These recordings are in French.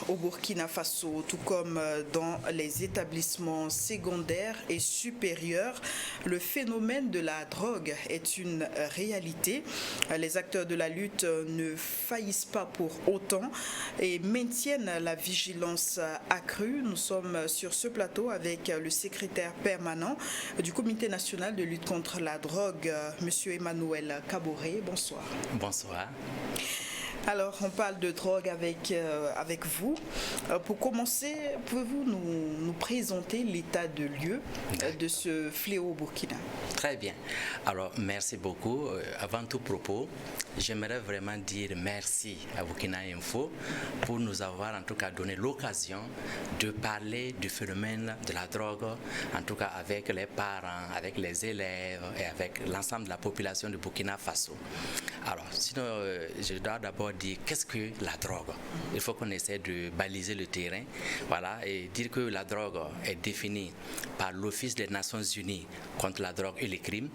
au Burkina Faso, tout comme dans les établissements secondaires et supérieurs. Le phénomène de la drogue est une réalité. Les acteurs de la lutte ne faillissent pas pour autant et maintiennent la vigilance accrue. Nous sommes sur ce plateau avec le secrétaire permanent du Comité national de lutte contre la drogue, M. Emmanuel Kaboré. Bonsoir. Bonsoir. Alors, on parle de drogue avec vous. Pour commencer, pouvez-vous nous présenter l'état de lieu de ce fléau au Burkina? Très bien. Alors, merci beaucoup. Avant tout propos, j'aimerais vraiment dire merci à Burkina Info pour nous avoir en tout cas donné l'occasion de parler du phénomène de la drogue, en tout cas avec les parents, avec les élèves et avec l'ensemble de la population de Burkina Faso. Alors, sinon, je dois d'abord dire qu'est-ce que la drogue. Il faut qu'on essaie de baliser le terrain, voilà, et dire que la drogue est définie par l'Office des Nations Unies contre la drogue et les crimes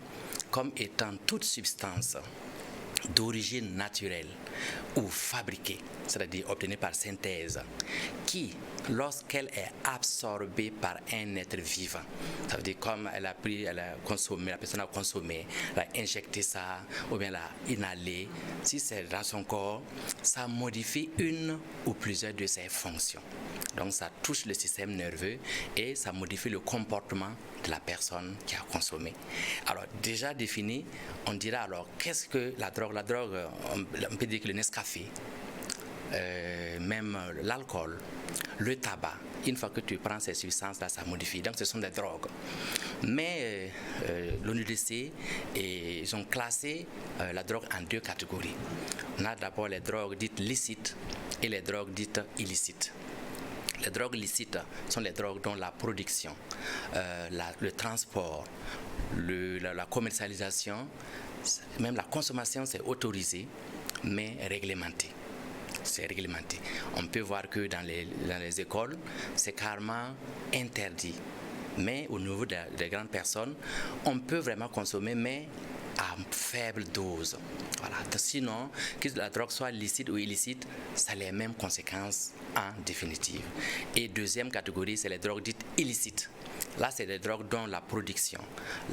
comme étant toute substance d'origine naturelle ou fabriquée, c'est-à-dire obtenue par synthèse, qui, lorsqu'elle est absorbée par un être vivant, ça veut dire comme elle a consommé, la personne a consommé, elle a injecté ça, ou bien elle a inhalé, si c'est dans son corps, ça modifie une ou plusieurs de ses fonctions. Donc ça touche le système nerveux et ça modifie le comportement de la personne qui a consommé. Alors déjà défini, on dira alors qu'est-ce que la drogue? La drogue, on peut dire que le Nescafé, même l'alcool, le tabac, une fois que tu prends ces substances-là, ça modifie. Donc ce sont des drogues. Mais l'ONUDC, ils ont classé la drogue en deux catégories. On a d'abord les drogues dites licites et les drogues dites illicites. Les drogues licites sont les drogues dont la production, le transport, la commercialisation, même la consommation, c'est autorisé, mais réglementé. C'est réglementé. On peut voir que dans les écoles, c'est carrément interdit. Mais au niveau des grandes personnes, on peut vraiment consommer, mais à faible dose. Voilà. Sinon, que la drogue soit licite ou illicite, ça a les mêmes conséquences en définitive. Et deuxième catégorie, c'est les drogues dites illicites. Là, c'est des drogues dont la production,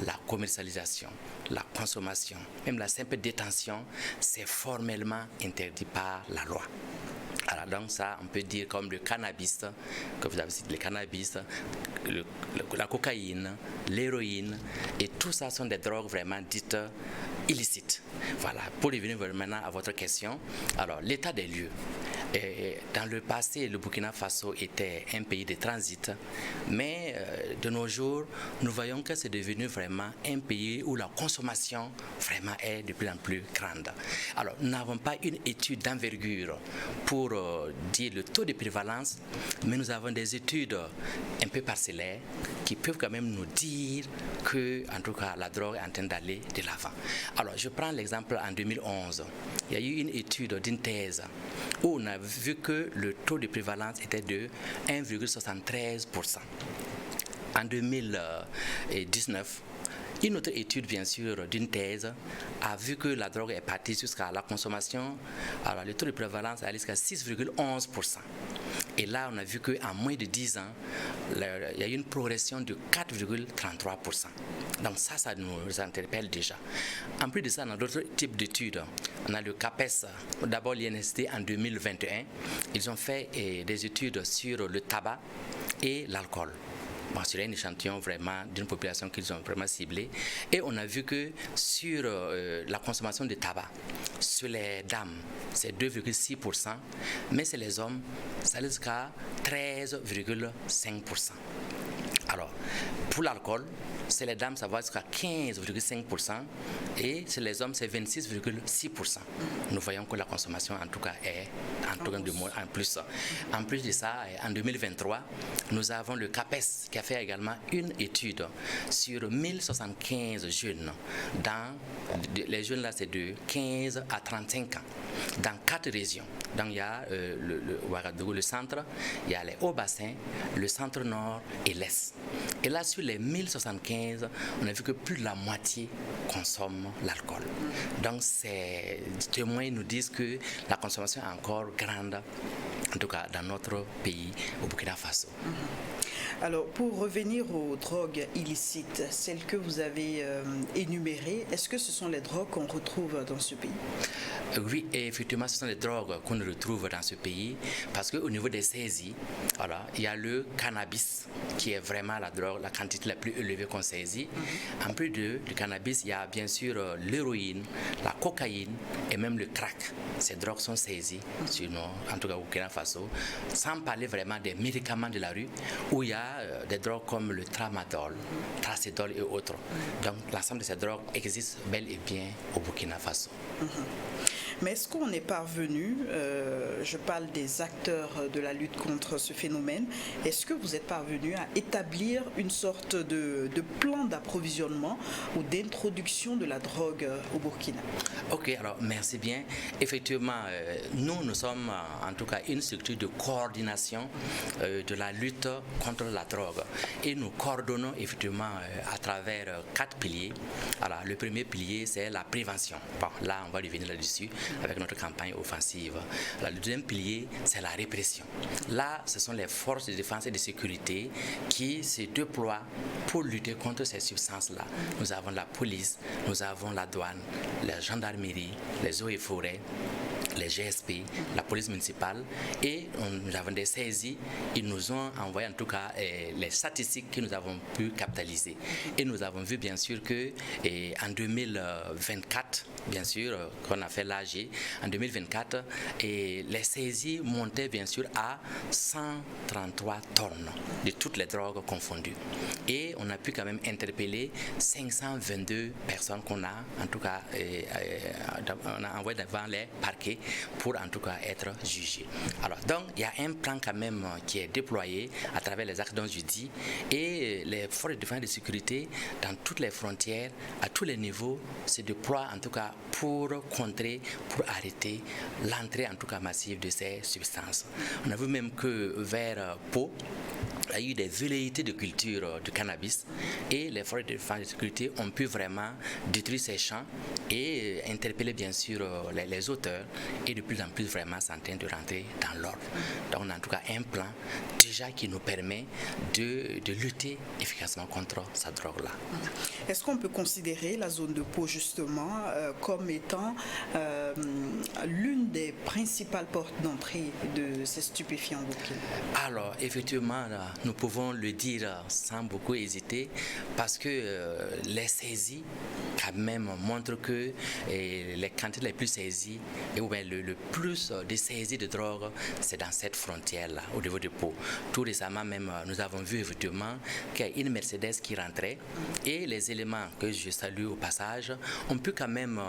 la commercialisation, la consommation, même la simple détention, c'est formellement interdit par la loi. Alors donc ça, on peut dire comme le cannabis, que vous avez cité, le cannabis, la cocaïne, l'héroïne, et tout ça sont des drogues vraiment dites illicites. Voilà, pour revenir maintenant à votre question, alors l'état des lieux. Dans le passé, le Burkina Faso était un pays de transit, mais de nos jours, nous voyons que c'est devenu vraiment un pays où la consommation vraiment est de plus en plus grande. Alors, nous n'avons pas une étude d'envergure pour dire le taux de prévalence, mais nous avons des études un peu parcellaires qui peuvent quand même nous dire que, en tout cas, la drogue est en train d'aller de l'avant. Alors, je prends l'exemple en 2011. Il y a eu une étude d'une thèse où on a vu que le taux de prévalence était de 1,73%. En 2019, une autre étude, bien sûr, d'une thèse, a vu que la drogue est partie jusqu'à la consommation. Alors, le taux de prévalence est jusqu'à 6,11%. Et là, on a vu qu'en moins de 10 ans, il y a eu une progression de 4,33%. Donc ça nous interpelle déjà. En plus de ça, on a d'autres types d'études. On a le CAPES, d'abord l'INST en 2021. Ils ont fait des études sur le tabac et l'alcool. Bon, sur un échantillon vraiment d'une population qu'ils ont vraiment ciblée. Et on a vu que sur la consommation de tabac, sur les dames, c'est 2,6%, mais sur les hommes, ça allait jusqu'à 13,5%. Alors, pour l'alcool, chez les dames, ça va jusqu'à 15,5% et chez les hommes, c'est 26,6%. Nous voyons que la consommation, en tout cas, est en plus. En plus de ça, en 2023, nous avons le CAPES qui a fait également une étude sur 1075 jeunes. Les jeunes là, c'est de 15 à 35 ans, dans 4 régions. Donc il y a le Ouagadougou, le centre, il y a les hauts-bassins, le centre-nord et l'est. Et là, sur les 1075, on a vu que plus de la moitié consomment l'alcool. Donc ces témoins nous disent que la consommation est encore grande en tout cas dans notre pays, au Burkina Faso. Alors, pour revenir aux drogues illicites, celles que vous avez énumérées, est-ce que ce sont les drogues qu'on retrouve dans ce pays? Oui, et effectivement, ce sont les drogues qu'on retrouve dans ce pays parce qu'au niveau des saisies, voilà, il y a le cannabis qui est vraiment la drogue, la quantité la plus élevée qu'on saisit. En plus du cannabis, il y a bien sûr l'héroïne, la cocaïne et même le crack. Ces drogues sont saisies, sinon, en tout cas au Burkina Faso, sans parler vraiment des médicaments de la rue où il y a des drogues comme le tramadol, tracédol et autres. Donc l'ensemble de ces drogues existent bel et bien au Burkina Faso. Mais est-ce qu'on est parvenu, je parle des acteurs de la lutte contre ce phénomène, est-ce que vous êtes parvenu à établir une sorte de plan d'approvisionnement ou d'introduction de la drogue au Burkina? Ok, alors merci bien. Effectivement, nous sommes en tout cas une structure de coordination de la lutte contre la drogue. Et nous coordonnons effectivement à travers 4 piliers. Alors, le premier pilier, c'est la prévention. Bon, là, on va revenir là-dessus avec notre campagne offensive. Alors, le deuxième pilier, c'est la répression. Là, ce sont les forces de défense et de sécurité qui se déploient pour lutter contre ces substances-là. Nous avons la police, nous avons la douane, la gendarmerie, les eaux et forêts, les GSP, la police municipale, et nous avons des saisies. Ils nous ont envoyé en tout cas les statistiques que nous avons pu capitaliser. Et nous avons vu bien sûr que en 2024, bien sûr, qu'on a fait l'AG, en 2024, les saisies montaient bien sûr à 133 tonnes de toutes les drogues confondues. Et on a pu quand même interpeller 522 personnes qu'on a, en tout cas, on a envoyé devant les parquets pour en tout cas être jugés. Alors donc il y a un plan quand même qui est déployé à travers les actes dont je dis, et les forces de défense et de sécurité dans toutes les frontières, à tous les niveaux, se déploient en tout cas pour contrer, pour arrêter l'entrée en tout cas massive de ces substances. On a vu même que vers Pau, il y a eu des velléités de culture du cannabis et les forces de défense et de sécurité ont pu vraiment détruire ces champs et interpeller bien sûr les auteurs, et de plus en plus vraiment sont en train de rentrer dans l'ordre. Donc on a en tout cas un plan déjà qui nous permet de lutter efficacement contre cette drogue-là. Est-ce qu'on peut considérer la zone de Pau justement comme étant l'une des principales portes d'entrée de ces stupéfiants au Burkina? Alors effectivement, nous pouvons le dire sans beaucoup hésiter parce que les saisies quand même montrent que les quantités les plus saisies, ou bien le plus de saisies de drogue, c'est dans cette frontière-là, au niveau de Pau. Tout récemment même, nous avons vu effectivement qu'il y a une Mercedes qui rentrait, et les éléments que je salue au passage ont pu quand même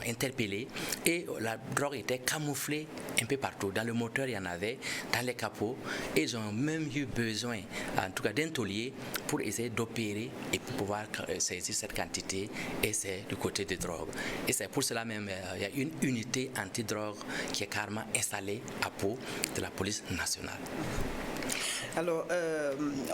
interpeller, et la drogue était camouflée un peu partout. Dans le moteur, il y en avait, dans les capots, et ils ont même eu besoin, en tout cas d'un taulier, pour essayer d'opérer et pour pouvoir saisir cette quantité, et c'est du côté des drogues. Et c'est pour cela même, il y a une unité antidrogue qui est carrément installée à Pau de la police nationale. Alors,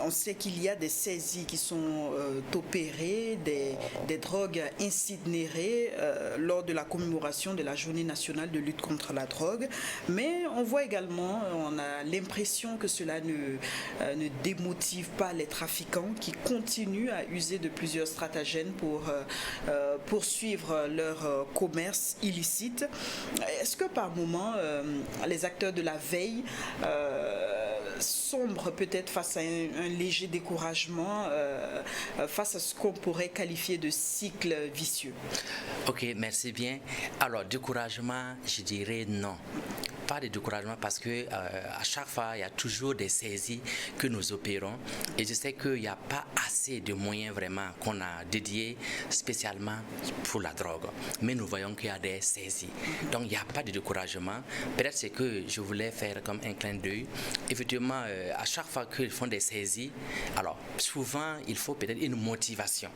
on sait qu'il y a des saisies qui sont opérées, des drogues incinérées lors de la commémoration de la Journée nationale de lutte contre la drogue. Mais on voit également, on a l'impression que cela ne démotive pas les trafiquants qui continuent à user de plusieurs stratagèmes pour poursuivre leur commerce illicite. Est-ce que par moment, les acteurs de la veille sombre peut-être face à un léger découragement, face à ce qu'on pourrait qualifier de cycle vicieux? Ok, merci bien. Alors, découragement, je dirais non. Pas de découragement parce que à chaque fois, il y a toujours des saisies que nous opérons, et je sais qu'il n'y a pas assez de moyens vraiment qu'on a dédiés spécialement pour la drogue. Mais nous voyons qu'il y a des saisies. Donc, il n'y a pas de découragement. Peut-être c'est que je voulais faire comme un clin d'œil. Effectivement, à chaque fois qu'ils font des saisies, alors souvent, il faut peut-être une motivation.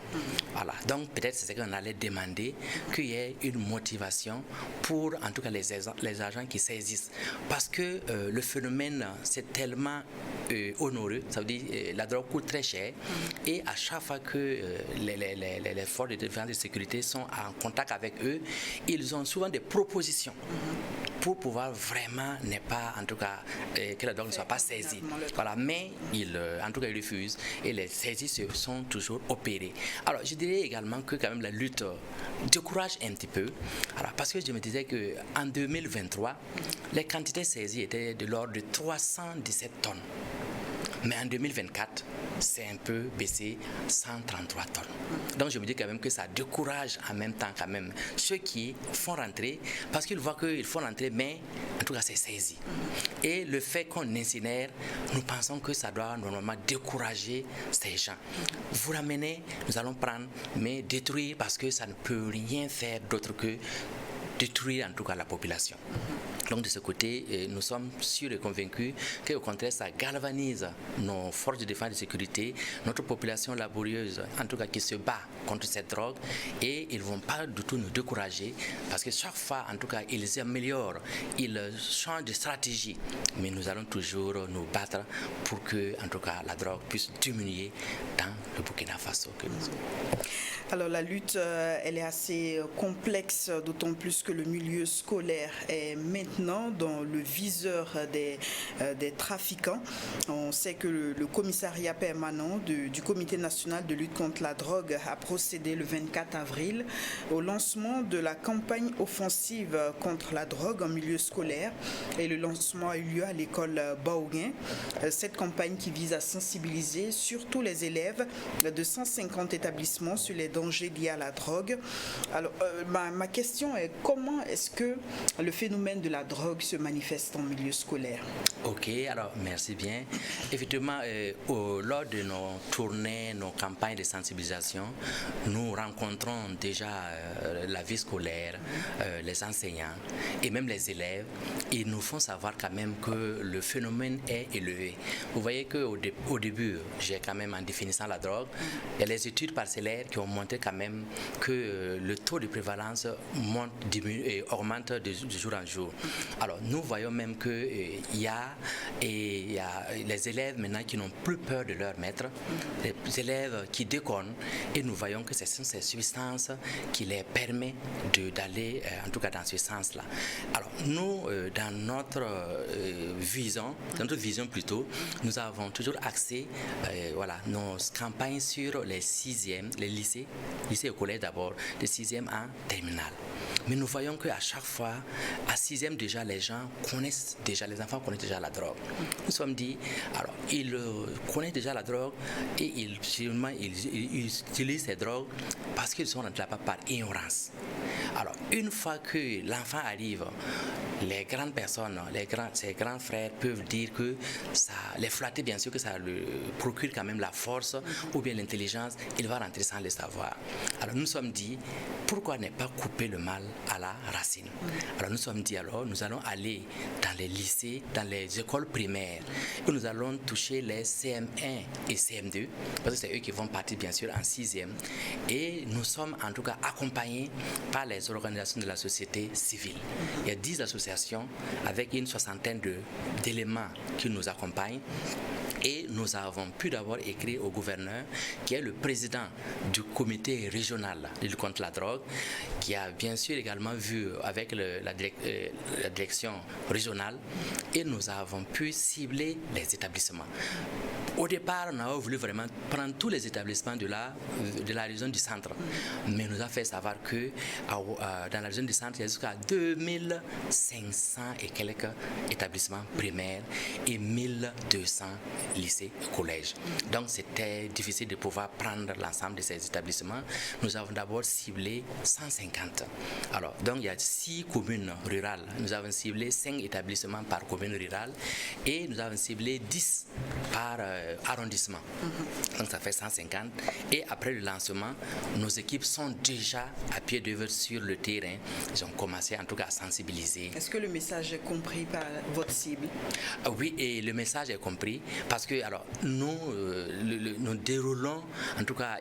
Voilà. Donc, peut-être c'est ce qu'on allait demander, qu'il y ait une motivation pour, en tout cas, les agents qui saisissent. Parce que le phénomène, c'est tellement onéreux, ça veut dire la drogue coûte très cher, et à chaque fois que les forces de défense et de sécurité sont en contact avec eux, ils ont souvent des propositions pour pouvoir vraiment ne pas, en tout cas, que la drogue ne soit pas saisie. Voilà, mais en tout cas, ils refusent et les saisies se sont toujours opérées. Alors, je dirais également que quand même la lutte décourage un petit peu. Alors, parce que je me disais qu'en 2023, les quantités saisies étaient de l'ordre de 317 tonnes. Mais en 2024, c'est un peu baissé, 133 tonnes. Donc je me dis quand même que ça décourage en même temps quand même ceux qui font rentrer, parce qu'ils voient qu'ils font rentrer, mais en tout cas c'est saisi. Et le fait qu'on incinère, nous pensons que ça doit normalement décourager ces gens. Vous ramenez, nous allons prendre, mais détruire parce que ça ne peut rien faire d'autre que détruire en tout cas la population. Donc de ce côté, nous sommes sûrs et convaincus qu'au contraire, ça galvanise nos forces de défense et de sécurité, notre population laborieuse, en tout cas qui se bat contre cette drogue, et ils ne vont pas du tout nous décourager, parce que chaque fois, en tout cas, ils améliorent, ils changent de stratégie, mais nous allons toujours nous battre pour que, en tout cas, la drogue puisse diminuer dans le Burkina Faso que nous sommes. Alors la lutte, elle est assez complexe, d'autant plus que le milieu scolaire est maintenant dans le viseur des trafiquants. On sait que le commissariat permanent du Comité national de lutte contre la drogue a procédé le 24 avril au lancement de la campagne offensive contre la drogue en milieu scolaire, et le lancement a eu lieu à l'école Baoguin. Cette campagne qui vise à sensibiliser surtout les élèves de 150 établissements sur les dangers liés à la drogue. Alors, ma question est, comment est-ce que le phénomène de la drogue se manifeste en milieu scolaire? Ok, alors merci bien. Effectivement, lors de nos tournées, nos campagnes de sensibilisation, nous rencontrons déjà la vie scolaire, les enseignants et même les élèves. Ils nous font savoir quand même que le phénomène est élevé. Vous voyez qu'au début, j'ai quand même, en définissant la drogue, il y a les études parcellaires qui ont montré quand même que le taux de prévalence augmente de jour en jour. Alors nous voyons même qu'il y a les élèves maintenant qui n'ont plus peur de leur maître, les élèves qui déconnent, et nous voyons que ce sont ces substances qui les permettent d'aller en tout cas dans ce sens-là. Alors nous, dans notre vision plutôt, nous avons toujours axé nos campagnes sur les sixièmes, les lycées et collèges d'abord, de 6e en terminale. Mais nous voyons qu'à chaque fois, à 6e déjà, les enfants connaissent déjà la drogue. Nous sommes dit, alors, ils connaissent déjà la drogue et ils utilisent ces drogues parce qu'ils sont rentrés là-bas par ignorance. Alors, une fois que l'enfant arrive, les grandes personnes, ses grands frères peuvent dire que ça les flatter, bien sûr que ça lui procure quand même la force ou bien l'intelligence, il va rentrer sans le savoir. Alors nous nous sommes dit, pourquoi ne pas couper le mal à la racine? Alors nous nous sommes dit, alors nous allons aller dans les lycées, dans les écoles primaires, où nous allons toucher les CM1 et CM2, parce que c'est eux qui vont partir bien sûr en 6e, et nous sommes en tout cas accompagnés par les organisations de la société civile. Il y a 10 associations avec une soixantaine d'éléments qui nous accompagnent. Et nous avons pu d'abord écrire au gouverneur, qui est le président du comité régional de lutte contre la drogue, qui a bien sûr également vu avec la direction régionale, et nous avons pu cibler les établissements. Au départ, on a voulu vraiment prendre tous les établissements de la région du centre, mais nous a fait savoir que dans la région du centre, il y a jusqu'à 2500 et quelques établissements primaires et 1200 lycées et collèges. Donc c'était difficile de pouvoir prendre l'ensemble de ces établissements. Nous avons d'abord ciblé 150. Alors, donc il y a 6 communes rurales. Nous avons ciblé 5 établissements par commune rurale et nous avons ciblé 10 par arrondissement. Donc ça fait 150. Et après le lancement, nos équipes sont déjà à pied d'œuvre sur le terrain. Ils ont commencé en tout cas à sensibiliser. Est-ce que le message est compris par votre cible? Oui, et le message est compris parce que alors nous déroulons en tout cas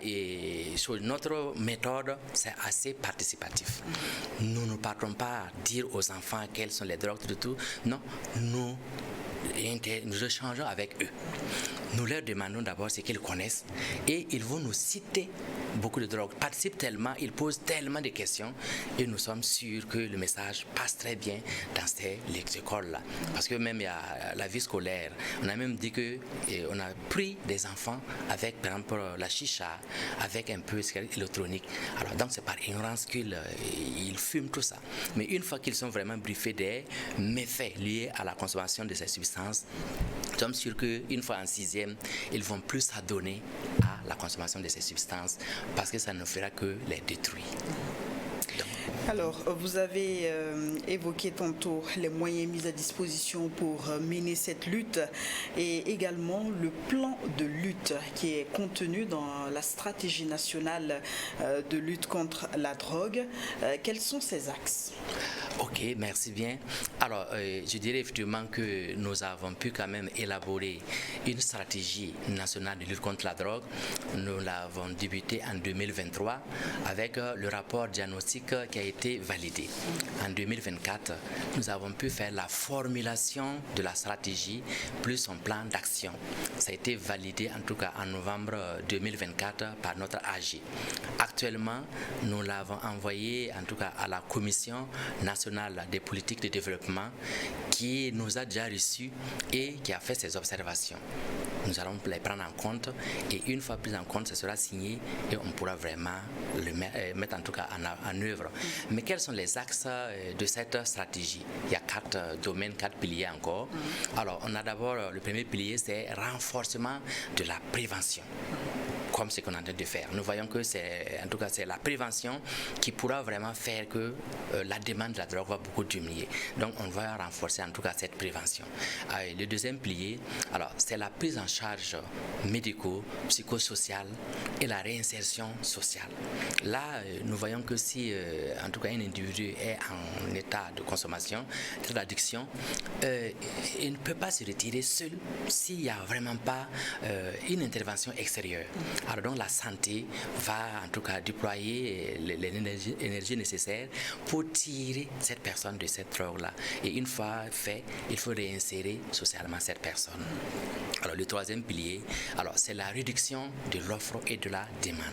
notre méthode, c'est assez participatif. Nous ne partons pas dire aux enfants quelles sont les drogues, tout. Non, nous nous échangeons avec eux. Nous leur demandons d'abord ce qu'ils connaissent et ils vont nous citer beaucoup de drogues, participent tellement, ils posent tellement de questions et nous sommes sûrs que le message passe très bien dans ces écoles-là. Parce que même il y a la vie scolaire, on a même dit qu'on a pris des enfants avec par exemple la chicha, avec un peu électronique. Alors donc c'est par ignorance qu'ils fument tout ça. Mais une fois qu'ils sont vraiment briefés des méfaits liés à la consommation de ces substances, nous sommes sûrs qu'une fois en sixième, ils vont plus s'adonner à la consommation de ces substances parce que ça ne fera que les détruire. Alors, vous avez évoqué tantôt les moyens mis à disposition pour mener cette lutte et également le plan de lutte qui est contenu dans la stratégie nationale de lutte contre la drogue. Quels sont ces axes ? Ok, merci bien. Alors, je dirais effectivement que nous avons pu quand même élaborer une stratégie nationale de lutte contre la drogue. Nous l'avons débuté en 2023 avec le rapport diagnostic qui a été validé. En 2024, nous avons pu faire la formulation de la stratégie plus son plan d'action. Ça a été validé en tout cas en novembre 2024 par notre AG. Actuellement, nous l'avons envoyé en tout cas à la Commission nationale des politiques de développement qui nous a déjà reçus et qui a fait ses observations. Nous allons les prendre en compte et une fois pris en compte, ce sera signé et on pourra vraiment le mettre en tout cas en œuvre. Mais quels sont les axes de cette stratégie? Il y a 4 domaines, 4 piliers encore. Alors, on a d'abord le premier pilier, c'est renforcement de la prévention. Comme ce qu'on est en train de faire. Nous voyons que c'est la prévention qui pourra vraiment faire que la demande de la drogue va beaucoup diminuer. Donc on va renforcer en tout cas cette prévention. Le deuxième pilier, alors c'est la prise en charge médico-psychosociale et la réinsertion sociale. Là, nous voyons que si en tout cas un individu est en état de consommation, d'addiction, il ne peut pas se retirer seul s'il n'y a vraiment pas une intervention extérieure. Alors donc la santé va en tout cas déployer l'énergie nécessaire pour tirer cette personne de cette drogue-là. Et une fois fait, il faut réinsérer socialement cette personne. Alors le troisième pilier, alors c'est la réduction de l'offre et de la demande.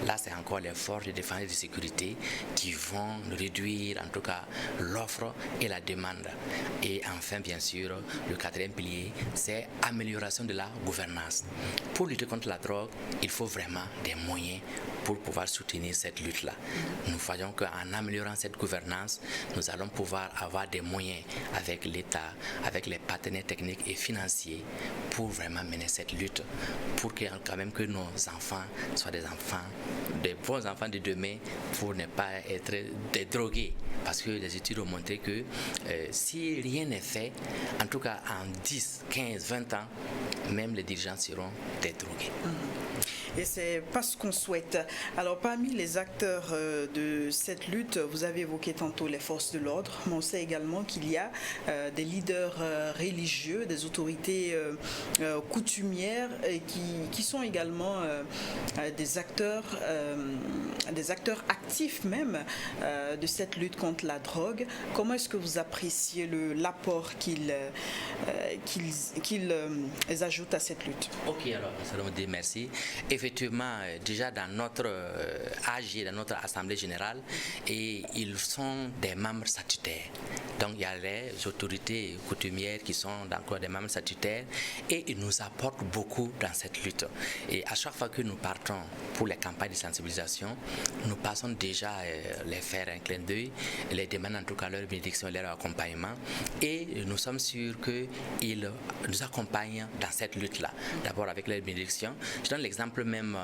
Là, c'est encore les forces de défense et de sécurité qui vont réduire en tout cas l'offre et la demande. Et enfin, bien sûr, le quatrième pilier, c'est amélioration de la gouvernance. Pour lutter contre la drogue, il faut vraiment des moyens pour pouvoir soutenir cette lutte-là. Nous voyons qu'en améliorant cette gouvernance, nous allons pouvoir avoir des moyens avec l'État, avec les partenaires techniques et financiers pour vraiment mener cette lutte, pour que quand même que nos enfants soient des enfants, des bons enfants de demain, pour ne pas être des drogués. Parce que les études ont montré que si rien n'est fait, en tout cas en 10, 15, 20 ans, même les dirigeants seront des drogués. Et c'est pas ce qu'on souhaite. Alors parmi les acteurs de cette lutte, vous avez évoqué tantôt les forces de l'ordre, mais on sait également qu'il y a des leaders religieux, des autorités coutumières qui sont également des acteurs actifs même de cette lutte contre la drogue. Comment est-ce que vous appréciez l'apport qu'ils ajoutent à cette lutte? Ok, alors, Salomé, merci. Effectivement, déjà dans notre AG, dans notre Assemblée générale, et ils sont des membres statutaires. Donc il y a les autorités coutumières qui sont encore des membres statutaires et ils nous apportent beaucoup dans cette lutte. Et à chaque fois que nous partons pour les campagnes de sensibilisation, nous passons déjà les faire un clin d'œil, les demander en tout cas leur bénédiction, leur accompagnement et nous sommes sûrs qu'ils nous accompagnent dans cette lutte-là. D'abord avec leur bénédiction. Je donne l'exemple même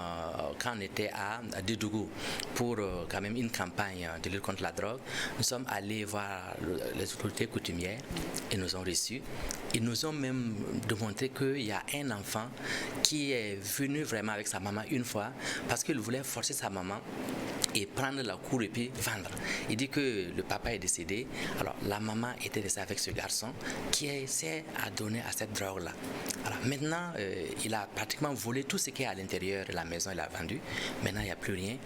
quand on était à Dédougou pour quand même une campagne de lutte contre la drogue. Nous sommes allés voir les autorités coutumières et nous ont reçus. Ils nous ont même démontré qu'il y a un enfant qui est venu vraiment avec sa maman une fois parce qu'il voulait forcer sa maman et prendre la cour et puis vendre. Il dit que le papa est décédé, alors la maman était restée avec ce garçon qui essaie à donner à cette drogue-là. Alors maintenant, il a pratiquement volé tout ce qui est à l'intérieur de la maison, il a vendu. Maintenant, il n'y a plus rien.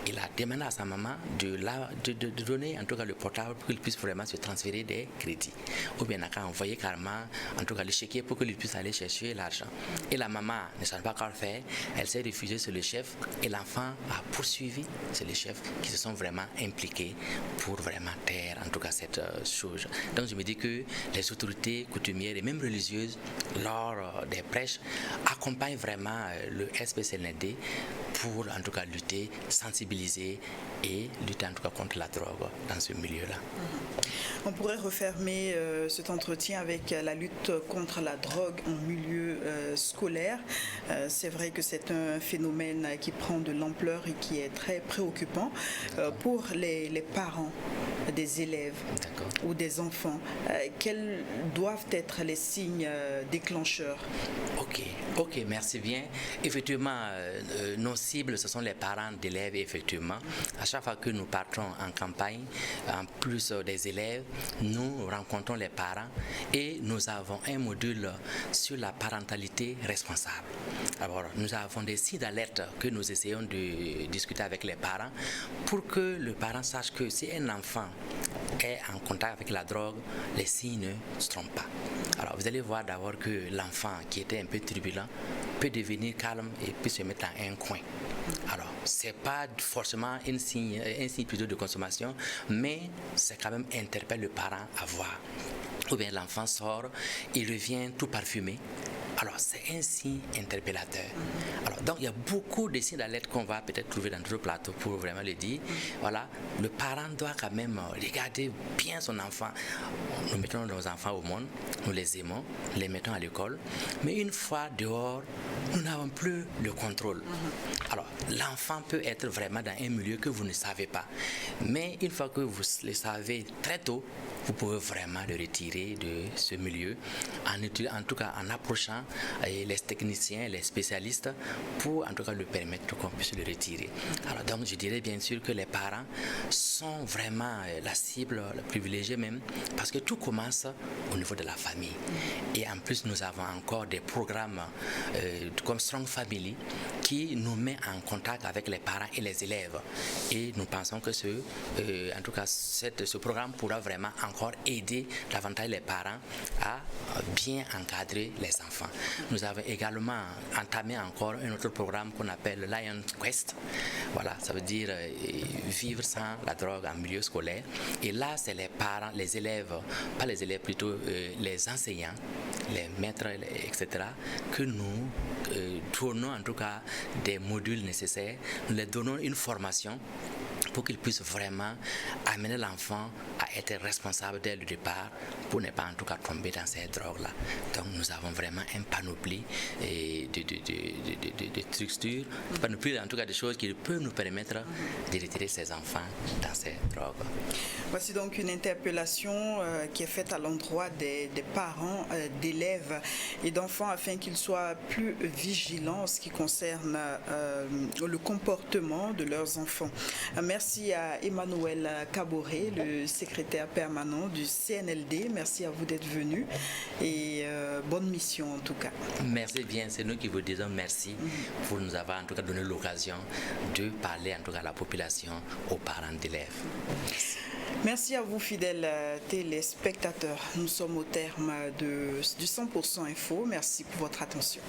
Il a demandé à sa maman de donner en tout cas le portable pour qu'il puisse vraiment se transférer des crédits. Ou bien il a envoyé carrément en tout cas le chéquier pour qu'il puisse aller chercher l'argent. Et la maman ne savait pas quoi faire, elle s'est réfugiée sur le chef et l'enfant a poursuivi. C'est les chefs qui se sont vraiment impliqués pour vraiment taire en tout cas cette chose. Donc je me dis que les autorités coutumières et même religieuses lors des prêches accompagnent vraiment le SPCLND pour en tout cas lutter, sensibiliser et lutter en tout cas contre la drogue dans ce milieu-là. On pourrait refermer cet entretien avec la lutte contre la drogue en milieu scolaire. C'est vrai que c'est un phénomène qui prend de l'ampleur et qui est très préoccupant pour les parents des élèves ou des enfants. Quels doivent être les signes déclencheurs? Ok, merci bien. Effectivement, nos cibles, ce sont les parents d'élèves, effectivement. À chaque fois que nous partons en campagne, en plus des élèves, nous rencontrons les parents et nous avons un module sur la parentalité responsable. Alors, nous avons des signes d'alerte que nous essayons de discuter avec les parents pour que le parent sache que si un enfant est en contact avec la drogue, les signes ne se trompent pas. Alors, vous allez voir d'abord que l'enfant qui était un peu turbulent peut devenir calme et peut se mettre dans un coin. Alors, ce n'est pas forcément un signe plutôt de consommation, mais c'est quand même interpelle le parent à voir. Ou bien l'enfant sort, il revient tout parfumé. Alors, c'est un signe interpellateur. Alors, donc, il y a beaucoup de signes d'alerte qu'on va peut-être trouver dans d'autres plateaux pour vraiment le dire. Voilà, le parent doit quand même regarder bien son enfant. Nous mettons nos enfants au monde, nous les aimons, les mettons à l'école, mais une fois dehors, nous n'avons plus le contrôle. Alors, l'enfant peut être vraiment dans un milieu que vous ne savez pas. Mais une fois que vous le savez très tôt, vous pouvez vraiment le retirer de ce milieu, en tout cas en approchant les techniciens, les spécialistes, pour en tout cas lui permettre qu'on puisse le retirer. Alors donc je dirais bien sûr que les parents sont vraiment la cible privilégiée même, parce que tout commence au niveau de la famille. Et en plus nous avons encore des programmes comme Strong Family qui nous met en contact avec les parents et les élèves. Et nous pensons que en tout cas ce programme pourra vraiment encore aider davantage les parents à bien encadrer les enfants. Nous avons également entamé encore un autre programme qu'on appelle Lion Quest. Voilà, ça veut dire vivre sans la drogue en milieu scolaire. Et là, c'est les parents, les élèves, pas les élèves plutôt, les enseignants, les maîtres, etc., que nous tournons en tout cas des modules nécessaires. Nous leur donnons une formation pour qu'ils puissent vraiment amener l'enfant à être responsable dès le départ pour ne pas en tout cas tomber dans ces drogues-là. Donc nous avons vraiment un panoplie de structures, une panoplie en tout cas de choses qui peuvent nous permettre de retirer ces enfants dans ces drogues. Voici donc une interpellation qui est faite à l'endroit des parents d'élèves et d'enfants afin qu'ils soient plus vigilants en ce qui concerne le comportement de leurs enfants. Merci à Emmanuel Kaboré, le secrétaire permanent du CNLD. Merci à vous d'être venu et bonne mission en tout cas. Merci bien, c'est nous qui vous disons merci pour nous avoir en tout cas donné l'occasion de parler en tout cas à la population, aux parents d'élèves. Merci à vous fidèles téléspectateurs. Nous sommes au terme du 100% Info. Merci pour votre attention.